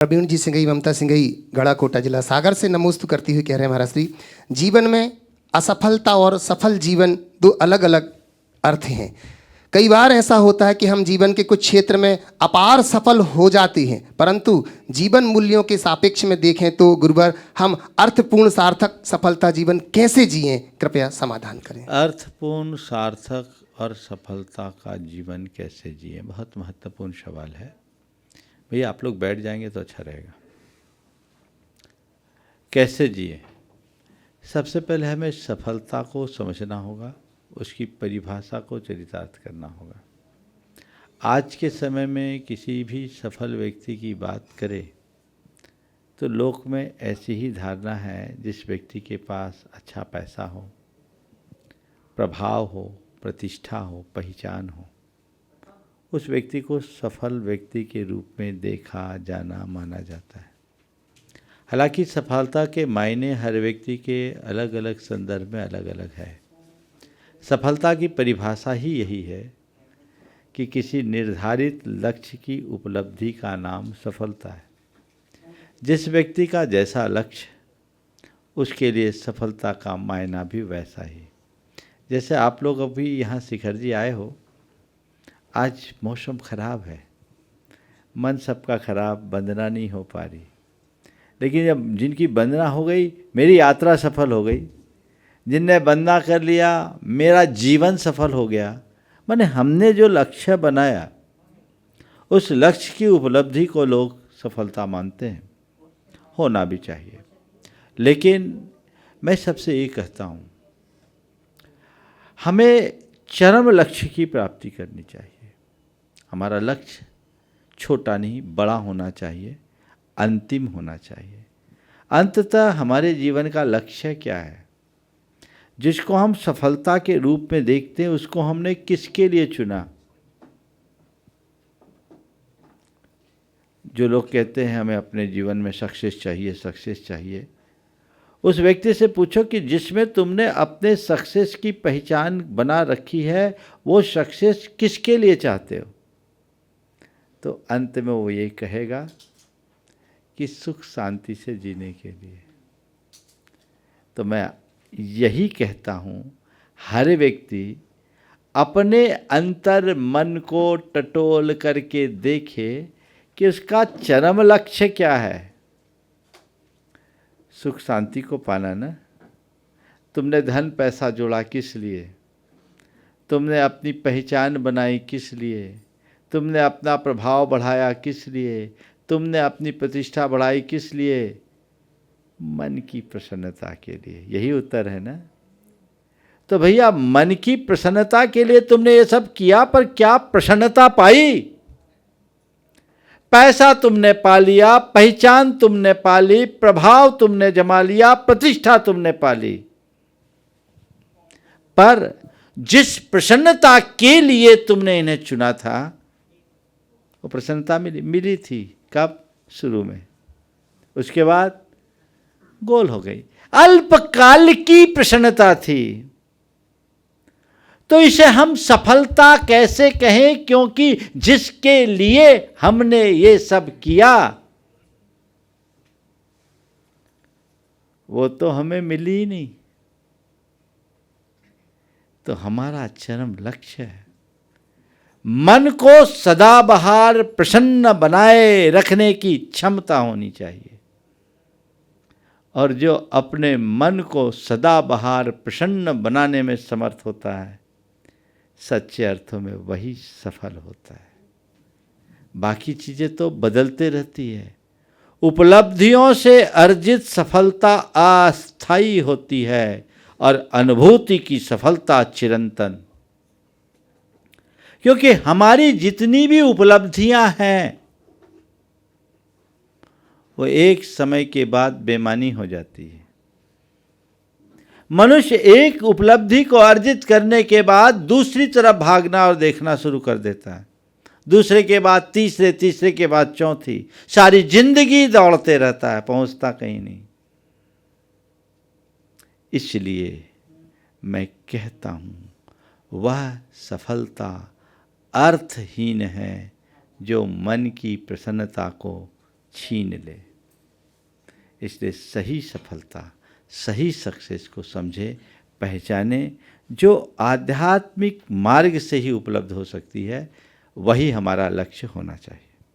प्रवीण जी सिंघई, ममता सिंघई, गढ़ा कोटा जिला सागर से नमोस्तु करती हुई कह रहे हैं महाराज श्री, जीवन में असफलता और सफल जीवन दो अलग अलग अर्थ हैं। कई बार ऐसा होता है कि हम जीवन के कुछ क्षेत्र में अपार सफल हो जाते हैं, परंतु जीवन मूल्यों के सापेक्ष में देखें तो गुरुवर हम अर्थपूर्ण सार्थक सफलता जीवन कैसे जिएं, कृपया समाधान करें। अर्थपूर्ण सार्थक और सफलता का जीवन कैसे जिए, बहुत महत्वपूर्ण सवाल है भैया। आप लोग बैठ जाएंगे तो अच्छा रहेगा। कैसे जिए, सबसे पहले हमें सफलता को समझना होगा, उसकी परिभाषा को चरितार्थ करना होगा। आज के समय में किसी भी सफल व्यक्ति की बात करें तो लोक में ऐसी ही धारणा है, जिस व्यक्ति के पास अच्छा पैसा हो, प्रभाव हो, प्रतिष्ठा हो, पहचान हो, उस व्यक्ति को सफल व्यक्ति के रूप में देखा जाना माना जाता है। हालांकि सफलता के मायने हर व्यक्ति के अलग अलग संदर्भ में अलग अलग है। सफलता की परिभाषा ही यही है कि किसी निर्धारित लक्ष्य की उपलब्धि का नाम सफलता है। जिस व्यक्ति का जैसा लक्ष्य, उसके लिए सफलता का मायना भी वैसा ही। जैसे आप लोग अभी यहाँ शिखर जी आए हो, आज मौसम खराब है, मन सबका खराब, वंदना नहीं हो पा रही, लेकिन जब जिनकी वंदना हो गई, मेरी यात्रा सफल हो गई। जिनने वंदना कर लिया, मेरा जीवन सफल हो गया। माने हमने जो लक्ष्य बनाया, उस लक्ष्य की उपलब्धि को लोग सफलता मानते हैं। होना भी चाहिए, लेकिन मैं सबसे ये कहता हूँ, हमें चरम लक्ष्य की प्राप्ति करनी चाहिए। हमारा लक्ष्य छोटा नहीं, बड़ा होना चाहिए, अंतिम होना चाहिए। अंततः हमारे जीवन का लक्ष्य क्या है, जिसको हम सफलता के रूप में देखते हैं, उसको हमने किसके लिए चुना। जो लोग कहते हैं हमें अपने जीवन में सक्सेस चाहिए, सक्सेस चाहिए, उस व्यक्ति से पूछो कि जिसमें तुमने अपने सक्सेस की पहचान बना रखी है, वो सक्सेस किसके लिए चाहते हो। तो अंत में वो ये कहेगा कि सुख शांति से जीने के लिए। तो मैं यही कहता हूँ, हर व्यक्ति अपने अंतर मन को टटोल करके देखे कि उसका चरम लक्ष्य क्या है। सुख शांति को पाना ना। तुमने धन पैसा जोड़ा किस लिए, तुमने अपनी पहचान बनाई किस लिए, तुमने अपना प्रभाव बढ़ाया किस लिए, तुमने अपनी प्रतिष्ठा बढ़ाई किस लिए। मन की प्रसन्नता के लिए। यही उत्तर है ना। तो भैया, मन की प्रसन्नता के लिए तुमने ये सब किया, पर क्या प्रसन्नता पाई। पैसा तुमने पा लिया, पहचान तुमने पा ली, प्रभाव तुमने जमा लिया, प्रतिष्ठा तुमने पा ली, पर जिस प्रसन्नता के लिए तुमने इन्हें चुना था, वो प्रसन्नता मिली थी कब? शुरू में। उसके बाद गोल हो गई। अल्पकाल की प्रसन्नता थी। तो इसे हम सफलता कैसे कहें, क्योंकि जिसके लिए हमने ये सब किया, वो तो हमें मिली ही नहीं। तो हमारा चरम लक्ष्य है, मन को सदाबहार प्रसन्न बनाए रखने की क्षमता होनी चाहिए। और जो अपने मन को सदाबहार प्रसन्न बनाने में समर्थ होता है, सच्चे अर्थों में वही सफल होता है। बाकी चीज़ें तो बदलते रहती है। उपलब्धियों से अर्जित सफलता अस्थायी होती है और अनुभूति की सफलता चिरंतन। क्योंकि हमारी जितनी भी उपलब्धियां हैं, वो एक समय के बाद बेमानी हो जाती है। मनुष्य एक उपलब्धि को अर्जित करने के बाद दूसरी तरफ भागना और देखना शुरू कर देता है। दूसरे के बाद तीसरे, तीसरे के बाद चौथी, सारी जिंदगी दौड़ते रहता है, पहुंचता कहीं नहीं। इसलिए मैं कहता हूं, वह सफलता अर्थहीन है जो मन की प्रसन्नता को छीन ले। इसलिए सही सफलता, सही सक्सेस को समझे, पहचाने, जो आध्यात्मिक मार्ग से ही उपलब्ध हो सकती है, वही हमारा लक्ष्य होना चाहिए।